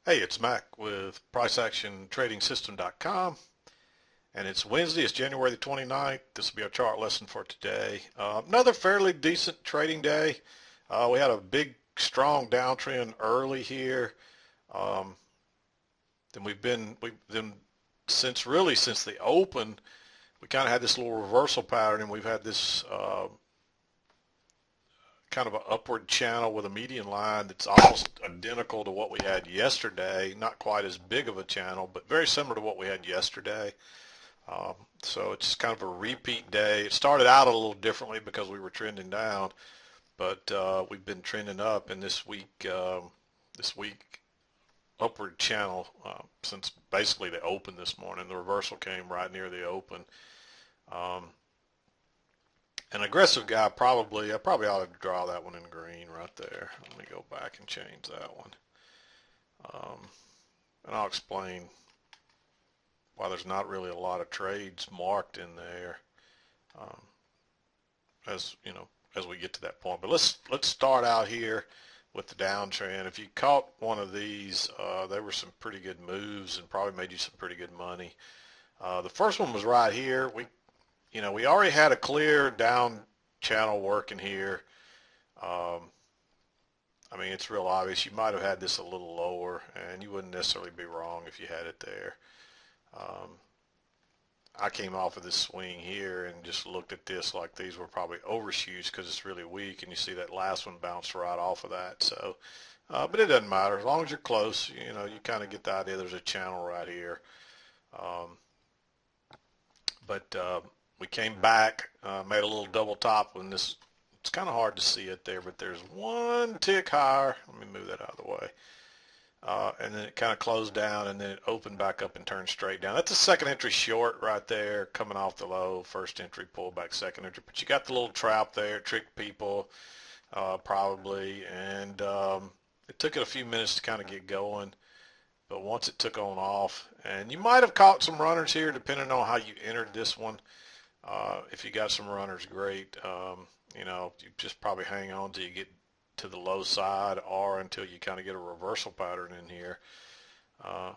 Hey, it's Mack with PriceActionTradingSystem.com, and it's Wednesday. It's January the 29th. This will be our chart lesson for today. Another fairly decent trading day. We had a big, strong downtrend early here. Um, then we've been since the open, we kind of had this little reversal pattern, and we've had this kind of an upward channel with a median line that's almost identical to what we had yesterday. Not quite as big of a channel, but very similar to what we had yesterday. So it's kind of a repeat day. It started out a little differently because we were trending down, but we've been trending up in this week upward channel since basically the open this morning. The reversal came right near the open. Um, an aggressive guy I probably ought to draw that one in green right there. Let me go back and change that one. Um, and I'll explain why there's not really a lot of trades marked in there. Um, as you know, as we get to that point. But let's start out here with the downtrend. If you caught one of these, they were some pretty good moves and probably made you some pretty good money. The first one was right here. We already had a clear down channel working here. Um, I mean, it's real obvious. You might have had this a little lower, and you wouldn't necessarily be wrong if you had it there. Um, I came off of this swing here and just looked at this like these were probably overshoots because it's really weak, and you see that last one bounced right off of that. So, but it doesn't matter as long as you're close. You kind of get the idea. There's a channel right here, um, but we came back, made a little double top when this. It's kind of hard to see it there, but there's one tick higher. Let me move that out of the way. And then it kind of closed down, and then it opened back up and turned straight down. That's a second entry short right there, coming off the low. First entry, pullback, second entry. But you got the little trap there, tricked people probably, and it took it a few minutes to kind of get going. But once it took on off, and you might have caught some runners here, depending on how you entered this one. If you got some runners, great. You just probably hang on till you get to the low side or until you kind of get a reversal pattern in here. Uh,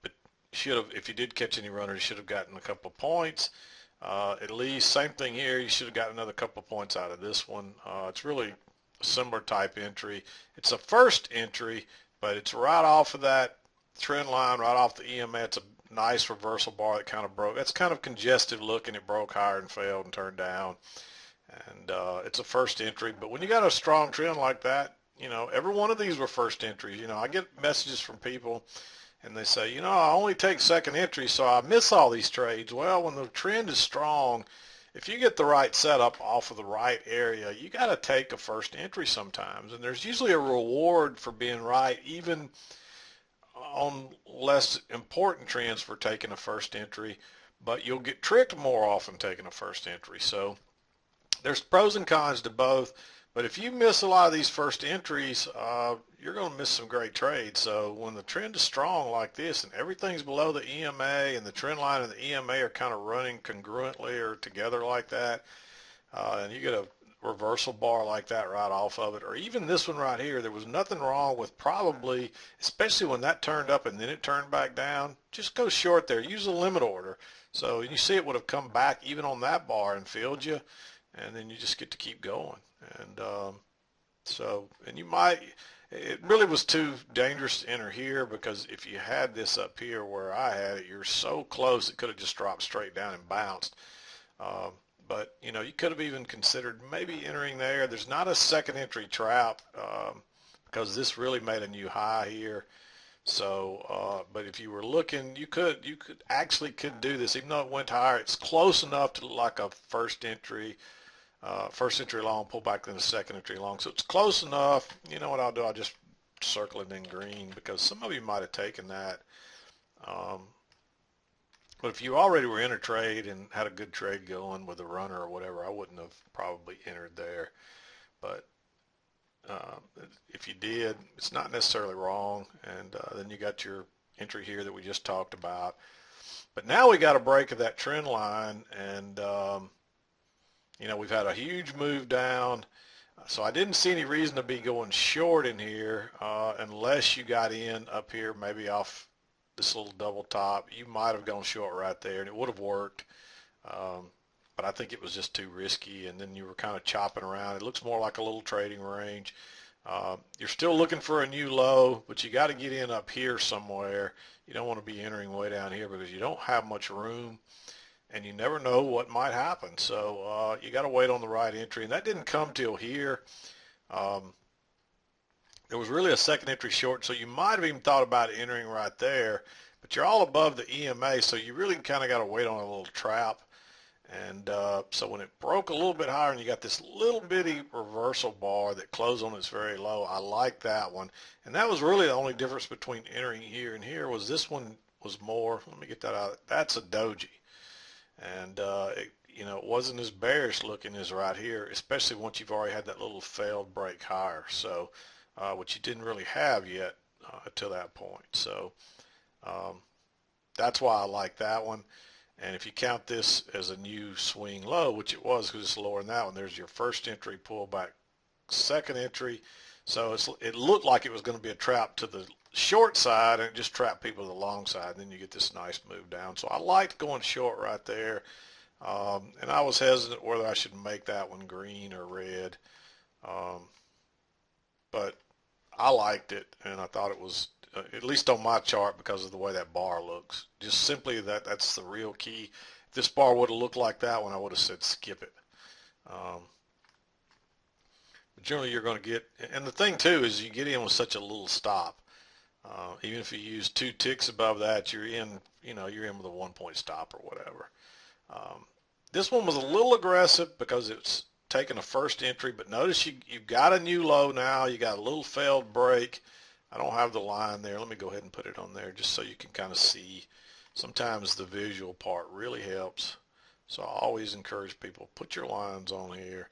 but if you did catch any runners, you should have gotten a couple of points. At least, same thing here, you should have got another couple of points out of this one. It's really a similar type entry. It's a first entry, but it's right off of that trend line, right off the EMA. It's a nice reversal bar that kind of broke. It's kind of congested looking. It broke higher and failed and turned down. And it's a first entry, but when you got a strong trend like that, every one of these were first entries. I get messages from people and they say, I only take second entry, so I miss all these trades. Well, when the trend is strong, if you get the right setup off of the right area, you got to take a first entry sometimes. And there's usually a reward for being right, even on less important trends for taking a first entry, but you'll get tricked more often taking a first entry. So there's pros and cons to both, but if you miss a lot of these first entries, you're going to miss some great trades. So when the trend is strong like this and everything's below the EMA and the trend line and the EMA are kind of running congruently or together like that, and you get a reversal bar like that right off of it, or even this one right here, there was nothing wrong with probably, especially when that turned up and then it turned back down, just go short there. Use a limit order. So you see it would have come back even on that bar and filled you, and then you just get to keep going. And it really was too dangerous to enter here because if you had this up here where I had it, you're so close it could have just dropped straight down and bounced. Um, but you could have even considered maybe entering there. There's not a second entry trap because this really made a new high here. So, but if you were looking, you could do this even though it went higher. It's close enough to like a first entry long, pull back then a second entry long. So it's close enough. You know what I'll do? I'll just circle it in green because some of you might have taken that. Um, but if you already were in a trade and had a good trade going with a runner or whatever, I wouldn't have probably entered there. But uh, if you did, it's not necessarily wrong. And then you got your entry here that we just talked about. But now we got a break of that trend line, and we've had a huge move down. So I didn't see any reason to be going short in here unless you got in up here maybe off this little double top. You might have gone short right there and it would have worked. Um, but I think it was just too risky, and then you were kind of chopping around. It looks more like a little trading range. You're still looking for a new low, but you got to get in up here somewhere. You don't want to be entering way down here because you don't have much room, and you never know what might happen. So you got to wait on the right entry, and that didn't come till here. Um, there was really a second entry short, so you might have even thought about entering right there, but you're all above the EMA, so you really kind of got to wait on a little trap. And so when it broke a little bit higher and you got this little bitty reversal bar that closed on its very low, I like that one. And that was really the only difference between entering here and here was this one was more, let me get that out, that's a doji. And it wasn't as bearish looking as right here, especially once you've already had that little failed break higher. So, which you didn't really have yet to that point. So um, that's why I like that one. And if you count this as a new swing low, which it was because it's lower than that one, there's your first entry pullback, second entry. So it looked like it was going to be a trap to the short side, and it just trapped people to the long side. And then you get this nice move down. So I liked going short right there. And I was hesitant whether I should make that one green or red. Um, but I liked it, and I thought it was, at least on my chart, because of the way that bar looks. Just simply that's the real key. If this bar would have looked like that one, I would have said skip it. But generally you're going to get, and the thing too is you get in with such a little stop. Even if you use 2 ticks above that, you're in with a 1-point stop or whatever. Um, this one was a little aggressive because it's taking a first entry, but notice you've got a new low now. You got a little failed break. I don't have the line there. Let me go ahead and put it on there just so you can kind of see. Sometimes the visual part really helps. So I always encourage people, put your lines on here.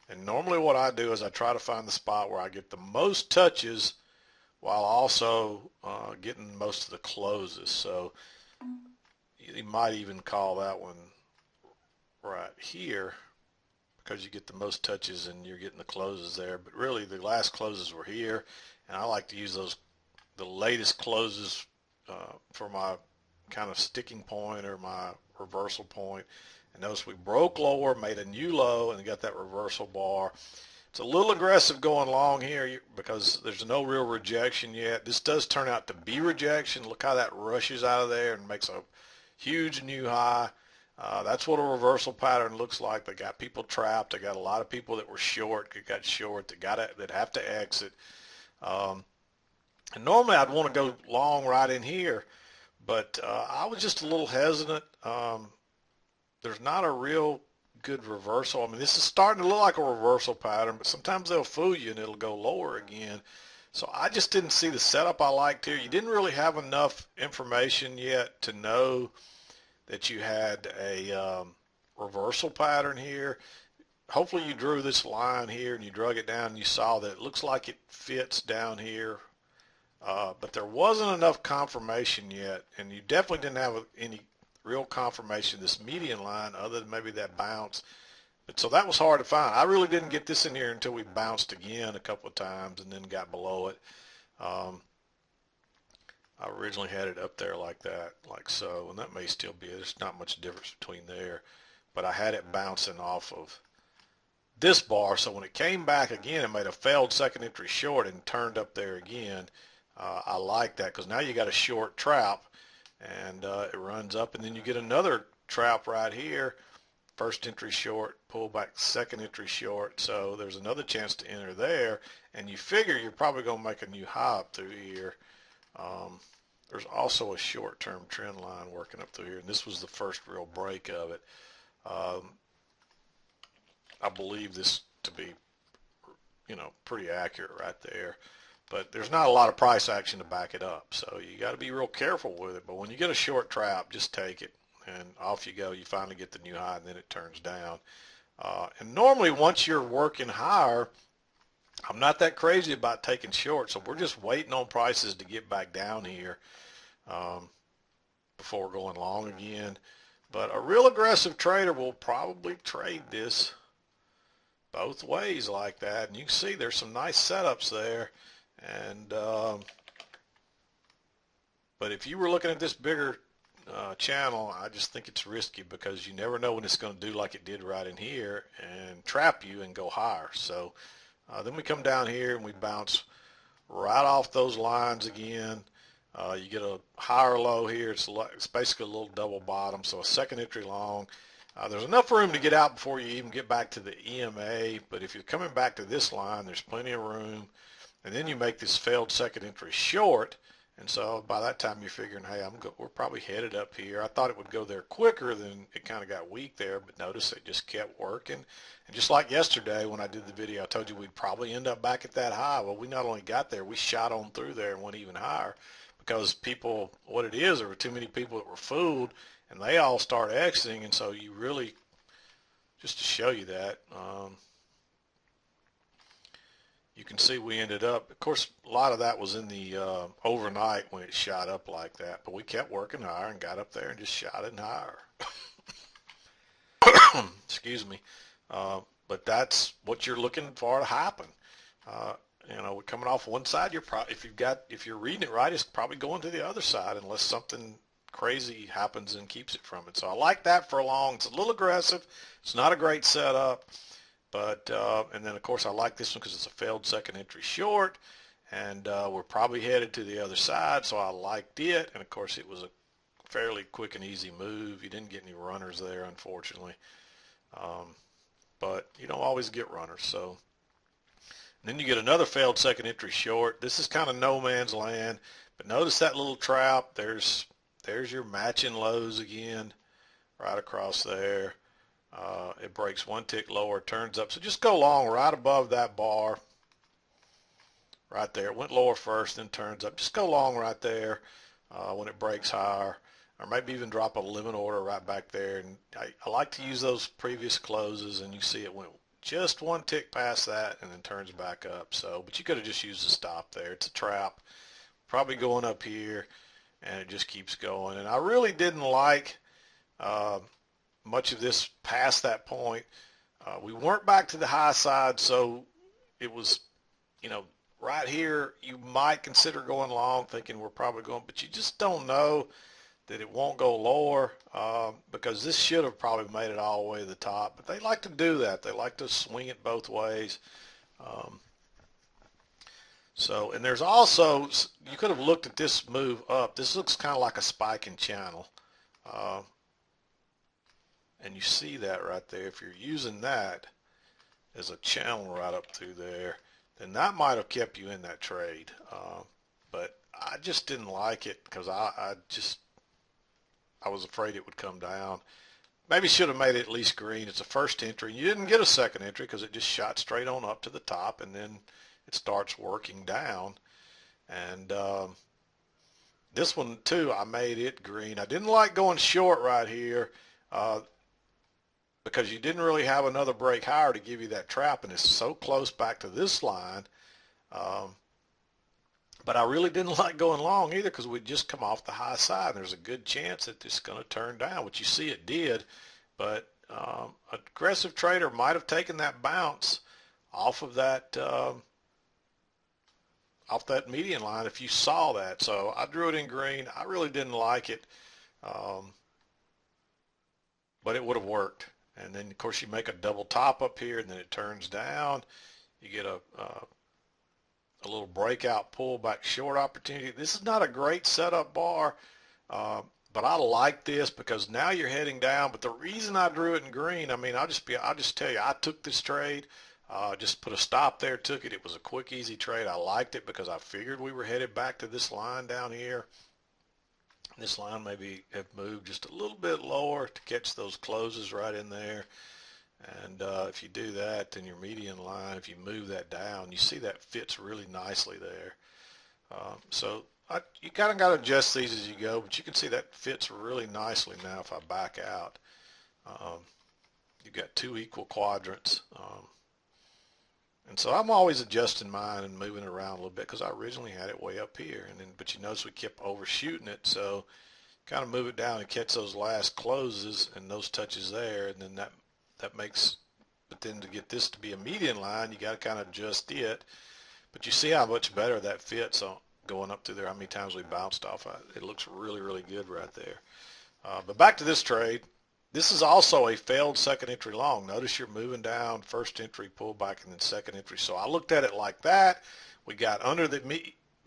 And normally what I do is I try to find the spot where I get the most touches while also getting most of the closes. So you might even call that one right here because you get the most touches and you're getting the closes there. But really the last closes were here, and I like to use the latest closes for my kind of sticking point or my reversal point. And notice we broke lower, made a new low, and got that reversal bar. It's a little aggressive going long here because there's no real rejection yet. This does turn out to be rejection. Look how that rushes out of there and makes a huge new high. That's what a reversal pattern looks like. They got people trapped. They got a lot of people that were short, that got short, that have to exit. And normally I'd want to go long right in here, but I was just a little hesitant. There's not a real good reversal. I mean, this is starting to look like a reversal pattern, but sometimes they'll fool you and it'll go lower again. So I just didn't see the setup I liked here. You didn't really have enough information yet to know that you had a reversal pattern here. Hopefully you drew this line here and you drug it down and you saw that it looks like it fits down here. But there wasn't enough confirmation yet, and you definitely didn't have any real confirmation of this median line other than maybe that bounce. But so that was hard to find. I really didn't get this in here until we bounced again a couple of times and then got below it. I originally had it up there like that, like so, and that may still be it. There's not much difference between there, but I had it bouncing off of this bar, so when it came back again and made a failed second entry short and turned up there again, I like that because now you got a short trap, and it runs up, and then you get another trap right here, first entry short, pull back second entry short, so there's another chance to enter there, and you figure you're probably going to make a new high up through here. There's also a short-term trend line working up through here, and this was the first real break of it. I believe this to be, pretty accurate right there. But there's not a lot of price action to back it up, so you got to be real careful with it. But when you get a short trap, just take it, and off you go. You finally get the new high, and then it turns down. And normally, once you're working higher, I'm not that crazy about taking short, so we're just waiting on prices to get back down here before going long again. But a real aggressive trader will probably trade this both ways like that, and you can see there's some nice setups there. And but if you were looking at this bigger channel, I just think it's risky because you never know when it's going to do like it did right in here and trap you and go higher. So then we come down here and we bounce right off those lines again. You get a higher low here. It's basically a little double bottom, so a second entry long. There's enough room to get out before you even get back to the EMA, but if you're coming back to this line, there's plenty of room. And then you make this failed second entry short, and so by that time you're figuring, hey, we're probably headed up here. I thought it would go there quicker, then it kind of got weak there, but notice it just kept working. And just like yesterday when I did the video, I told you we'd probably end up back at that high. Well, we not only got there, we shot on through there and went even higher because people, what it is, there were too many people that were fooled, and they all start exiting, and so you really, just to show you that, you can see we ended up, of course, a lot of that was in the overnight when it shot up like that, but we kept working higher and got up there and just shot it higher. Excuse me. But that's what you're looking for to happen. You know, we're coming off one side. If you're reading it right, it's probably going to the other side unless something crazy happens and keeps it from it. So I like that for long. It's a little aggressive. It's not a great setup. But, and then of course I like this one because it's a failed second entry short, and we're probably headed to the other side, so I liked it. And of course it was a fairly quick and easy move. You didn't get any runners there, unfortunately. But you don't always get runners. So and then you get another failed second entry short. This is kind of no man's land, but notice that little trap. There's your matching lows again, right across there. It breaks one tick lower, turns up. So just go long right above that bar, right there. It went lower first, then turns up. Just go long right there when it breaks higher, or maybe even drop a limit order right back there. And I like to use those previous closes, and you see it went just one tick past that and then turns back up. So, but you could have just used a stop there. It's a trap, probably going up here, and it just keeps going. And I really didn't like much of this past that point. We weren't back to the high side, so it was, you know, right here you might consider going long, thinking we're probably going, but you just don't know that it won't go lower because this should have probably made it all the way to the top. But they like to do that. They like to swing it both ways. And there's also, you could have looked at this move up. This looks kind of like a spiking channel. And you see that right there. If you're using that as a channel right up through there, then that might have kept you in that trade. But I just didn't like it because I was afraid it would come down. Maybe should have made it at least green. It's a first entry. You didn't get a second entry because it just shot straight on up to the top, and then it starts working down. And this one too, I made it green. I didn't like going short right here because you didn't really have another break higher to give you that trap, and it's so close back to this line. But I really didn't like going long either because we'd just come off the high side, and there's a good chance that it's going to turn down, which you see it did. But an aggressive trader might have taken that bounce off of that median line if you saw that. So I drew it in green. I really didn't like it, but it would have worked. And then, of course, you make a double top up here, and then it turns down. You get a little breakout pullback short opportunity. This is not a great setup bar, but I like this because now you're heading down. But the reason I drew it in green, I mean, I'll just tell you, I took this trade, just put a stop there, took it. It was a quick, easy trade. I liked it because I figured we were headed back to this line down here. This line maybe have moved just a little bit lower to catch those closes right in there. And if you do that, then your median line, if you move that down, you see that fits really nicely there. You kind of got to adjust these as you go, but you can see that fits really nicely now if I back out. You've got two equal quadrants. And so I'm always adjusting mine and moving it around a little bit because I originally had it way up here. But you notice we kept overshooting it, so kind of move it down and catch those last closes and those touches there, and then that makes then to get this to be a median line, you got to kind of adjust it. But you see how much better that fits on going up through there, how many times we bounced off. It looks really, really good right there. But back to this trade. This is also a failed second entry long. Notice you're moving down, first entry, pull back, and then second entry. So I looked at it like that. We got under the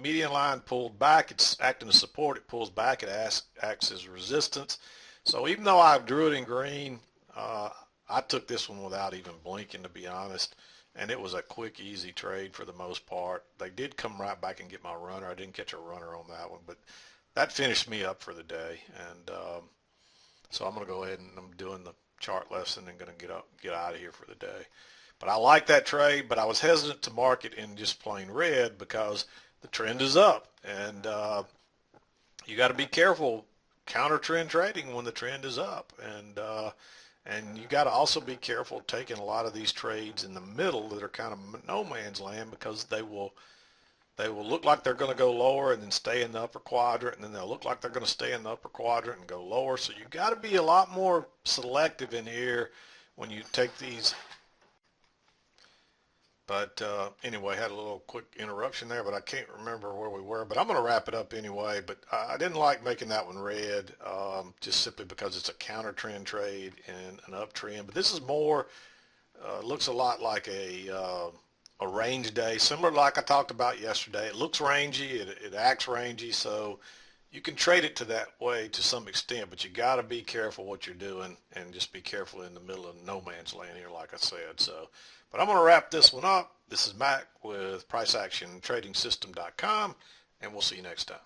median line, pulled back. It's acting as support. It pulls back. It acts as resistance. So even though I drew it in green, I took this one without even blinking, to be honest. And it was a quick, easy trade for the most part. They did come right back and get my runner. I didn't catch a runner on that one, but that finished me up for the day. And so I'm going to go ahead and I'm doing the chart lesson and going to get out of here for the day. But I like that trade, but I was hesitant to mark it in just plain red because the trend is up. And you got to be careful counter trend trading when the trend is up. And you got to also be careful taking a lot of these trades in the middle that are kind of no man's land, because they will look like they're going to go lower and then stay in the upper quadrant, and then they'll look like they're going to stay in the upper quadrant and go lower. So you got to be a lot more selective in here when you take these. But anyway, had a little quick interruption there, but I can't remember where we were. But I'm going to wrap it up anyway. But I didn't like making that one red, just simply because it's a counter trend trade and an uptrend. But this is more, looks a lot like a range day, similar to like I talked about yesterday. It looks rangy, it acts rangy, so you can trade it to that way to some extent, but you got to be careful what you're doing and just be careful in the middle of no man's land here, like I said. So, but I'm going to wrap this one up. This is Mack with PriceActionTradingSystem.com, and we'll see you next time.